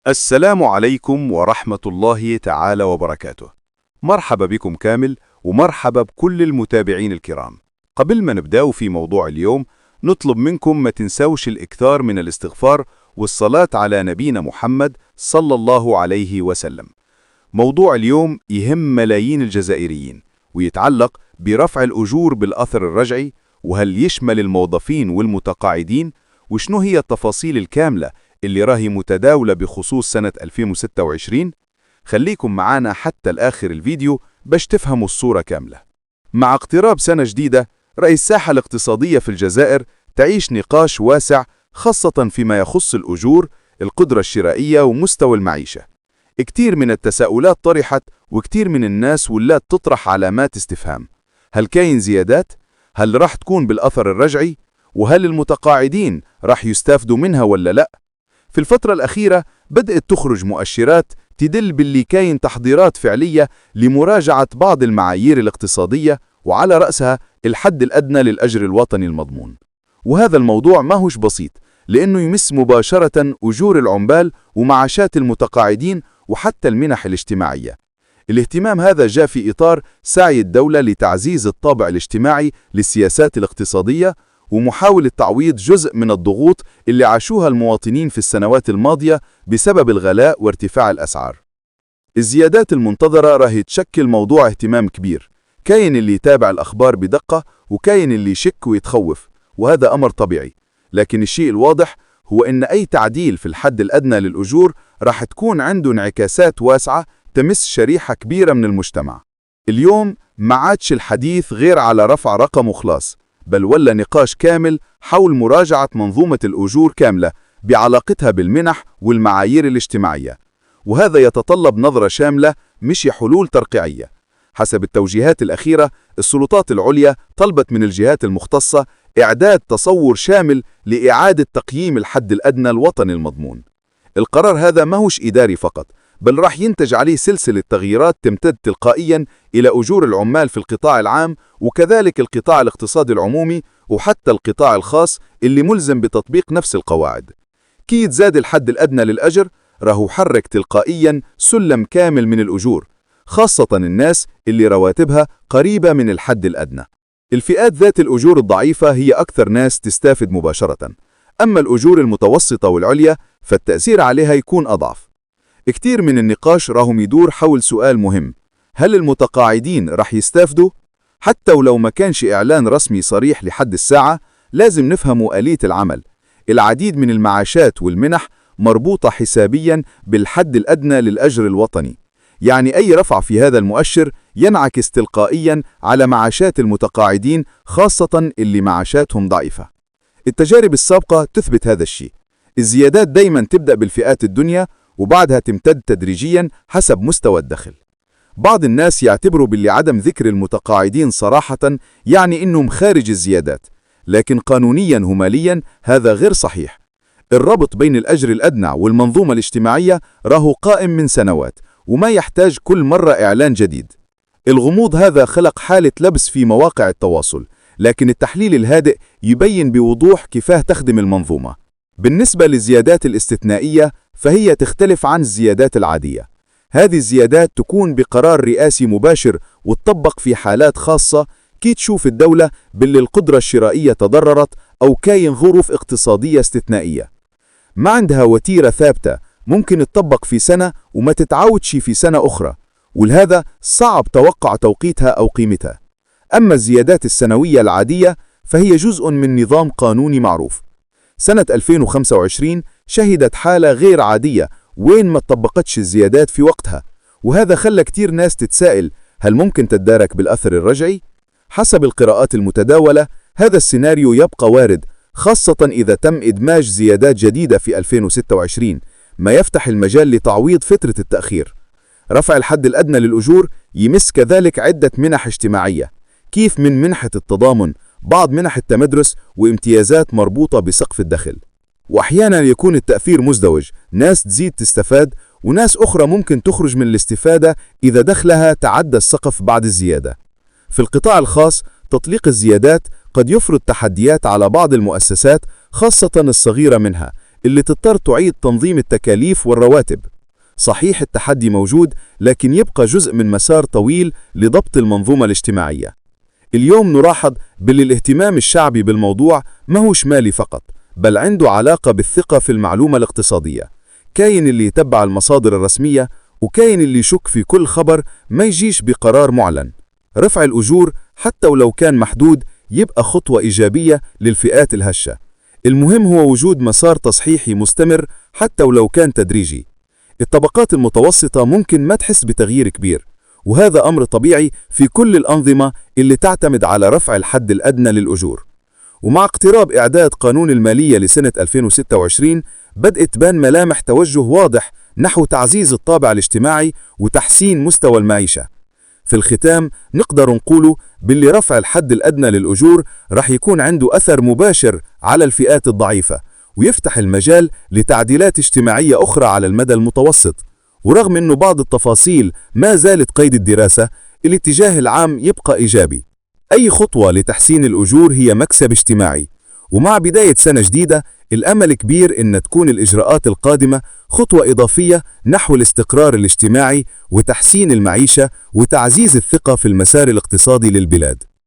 السلام عليكم ورحمة الله تعالى وبركاته. مرحبا بكم كامل ومرحبا بكل المتابعين الكرام. قبل ما نبدأ في موضوع اليوم نطلب منكم ما تنسوش الإكثار من الاستغفار والصلاة على نبينا محمد صلى الله عليه وسلم. موضوع اليوم يهم ملايين الجزائريين ويتعلق برفع الأجور بالأثر الرجعي، وهل يشمل الموظفين والمتقاعدين، وشنو هي التفاصيل الكاملة اللي راهي متداولة بخصوص سنة 2026. خليكم معانا حتى الآخر الفيديو باش تفهموا الصورة كاملة. مع اقتراب سنة جديدة، رأي الساحة الاقتصادية في الجزائر تعيش نقاش واسع، خاصة فيما يخص الأجور، القدرة الشرائية ومستوى المعيشة. كتير من التساؤلات طرحت، وكتير من الناس ولات تطرح علامات استفهام. هل كاين زيادات؟ هل راح تكون بالأثر الرجعي؟ وهل المتقاعدين راح يستافدوا منها ولا لا؟ في الفترة الأخيرة بدأت تخرج مؤشرات تدل باللي كاين تحضيرات فعلية لمراجعة بعض المعايير الاقتصادية، وعلى رأسها الحد الأدنى للأجر الوطني المضمون. وهذا الموضوع ماهوش بسيط، لأنه يمس مباشرة أجور العمال ومعاشات المتقاعدين وحتى المنح الاجتماعية. الاهتمام هذا جاء في إطار سعي الدولة لتعزيز الطابع الاجتماعي للسياسات الاقتصادية، ومحاولة تعويض جزء من الضغوط اللي عاشوها المواطنين في السنوات الماضية بسبب الغلاء وارتفاع الأسعار. الزيادات المنتظرة راهي تشكل موضوع اهتمام كبير. كاين اللي يتابع الأخبار بدقة، وكاين اللي يشك ويتخوف، وهذا أمر طبيعي. لكن الشيء الواضح هو إن أي تعديل في الحد الأدنى للأجور راح تكون عنده انعكاسات واسعة تمس شريحة كبيرة من المجتمع. اليوم ما عادش الحديث غير على رفع رقم وخلاص، بل ولا نقاش كامل حول مراجعة منظومة الأجور كاملة بعلاقتها بالمنح والمعايير الاجتماعية. وهذا يتطلب نظرة شاملة مش حلول ترقيعية. حسب التوجيهات الأخيرة، السلطات العليا طلبت من الجهات المختصة إعداد تصور شامل لإعادة تقييم الحد الأدنى الوطني المضمون. القرار هذا ماهوش إداري فقط، بل راح ينتج عليه سلسلة تغييرات تمتد تلقائيا إلى أجور العمال في القطاع العام، وكذلك القطاع الاقتصادي العمومي، وحتى القطاع الخاص اللي ملزم بتطبيق نفس القواعد. كي يتزاد الحد الأدنى للأجر راهو حرك تلقائيا سلم كامل من الأجور، خاصة الناس اللي رواتبها قريبة من الحد الأدنى. الفئات ذات الأجور الضعيفة هي أكثر ناس تستافد مباشرة، أما الأجور المتوسطة والعليا فالتأثير عليها يكون أضعف. كتير من النقاش راهم يدور حول سؤال مهم: هل المتقاعدين راح يستافدوا؟ حتى ولو ما كانش إعلان رسمي صريح لحد الساعة، لازم نفهموا آلية العمل. العديد من المعاشات والمنح مربوطة حسابيا بالحد الأدنى للأجر الوطني، يعني أي رفع في هذا المؤشر ينعكس تلقائيا على معاشات المتقاعدين، خاصة اللي معاشاتهم ضعيفة. التجارب السابقة تثبت هذا الشيء. الزيادات دايما تبدأ بالفئات الدنيا، وبعدها تمتد تدريجيا حسب مستوى الدخل. بعض الناس يعتبروا باللي عدم ذكر المتقاعدين صراحة يعني إنهم خارج الزيادات، لكن قانونيا وماليا هذا غير صحيح. الربط بين الأجر الأدنى والمنظومة الاجتماعية راهو قائم من سنوات، وما يحتاج كل مرة إعلان جديد. الغموض هذا خلق حالة لبس في مواقع التواصل، لكن التحليل الهادئ يبين بوضوح كيفاه تخدم المنظومة. بالنسبة للزيادات الاستثنائية فهي تختلف عن الزيادات العادية. هذه الزيادات تكون بقرار رئاسي مباشر وتطبق في حالات خاصة، كي تشوف الدولة باللي القدرة الشرائية تضررت أو كاين ظروف اقتصادية استثنائية. ما عندها وتيرة ثابتة ممكن تطبق في سنة وما تتعاودش في سنة أخرى، ولهذا صعب توقع توقيتها أو قيمتها. أما الزيادات السنوية العادية فهي جزء من نظام قانوني معروف. سنة 2025 شهدت حالة غير عادية وين ما طبقتش الزيادات في وقتها، وهذا خلى كتير ناس تتساءل: هل ممكن تتدارك بالأثر الرجعي؟ حسب القراءات المتداولة هذا السيناريو يبقى وارد، خاصة إذا تم إدماج زيادات جديدة في 2026، ما يفتح المجال لتعويض فترة التأخير. رفع الحد الأدنى للأجور يمس كذلك عدة منح اجتماعية، كيف من منحة التضامن، بعض منح التمدرس، وامتيازات مربوطة بسقف الدخل. وأحيانا يكون التأثير مزدوج، ناس تزيد تستفاد وناس أخرى ممكن تخرج من الاستفادة إذا دخلها تعدى السقف بعد الزيادة. في القطاع الخاص تطليق الزيادات قد يفرض تحديات على بعض المؤسسات، خاصة الصغيرة منها اللي تضطر تعيد تنظيم التكاليف والرواتب. صحيح التحدي موجود، لكن يبقى جزء من مسار طويل لضبط المنظومة الاجتماعية. اليوم نلاحظ بأن الاهتمام الشعبي بالموضوع ما هوش مالي فقط، بل عنده علاقة بالثقة في المعلومة الاقتصادية. كاين اللي يتبع المصادر الرسمية، وكاين اللي يشك في كل خبر ما يجيش بقرار معلن. رفع الأجور حتى ولو كان محدود يبقى خطوة إيجابية للفئات الهشة. المهم هو وجود مسار تصحيحي مستمر حتى ولو كان تدريجي. الطبقات المتوسطة ممكن ما تحس بتغيير كبير، وهذا أمر طبيعي في كل الأنظمة اللي تعتمد على رفع الحد الأدنى للأجور. ومع اقتراب إعداد قانون المالية لسنة 2026 بدأت تبان ملامح توجه واضح نحو تعزيز الطابع الاجتماعي وتحسين مستوى المعيشة. في الختام نقدر نقول باللي رفع الحد الأدنى للأجور رح يكون عنده أثر مباشر على الفئات الضعيفة، ويفتح المجال لتعديلات اجتماعية أخرى على المدى المتوسط. ورغم أنه بعض التفاصيل ما زالت قيد الدراسة، الاتجاه العام يبقى إيجابي. أي خطوة لتحسين الأجور هي مكسب اجتماعي، ومع بداية سنة جديدة الأمل كبير أن تكون الإجراءات القادمة خطوة إضافية نحو الاستقرار الاجتماعي وتحسين المعيشة وتعزيز الثقة في المسار الاقتصادي للبلاد.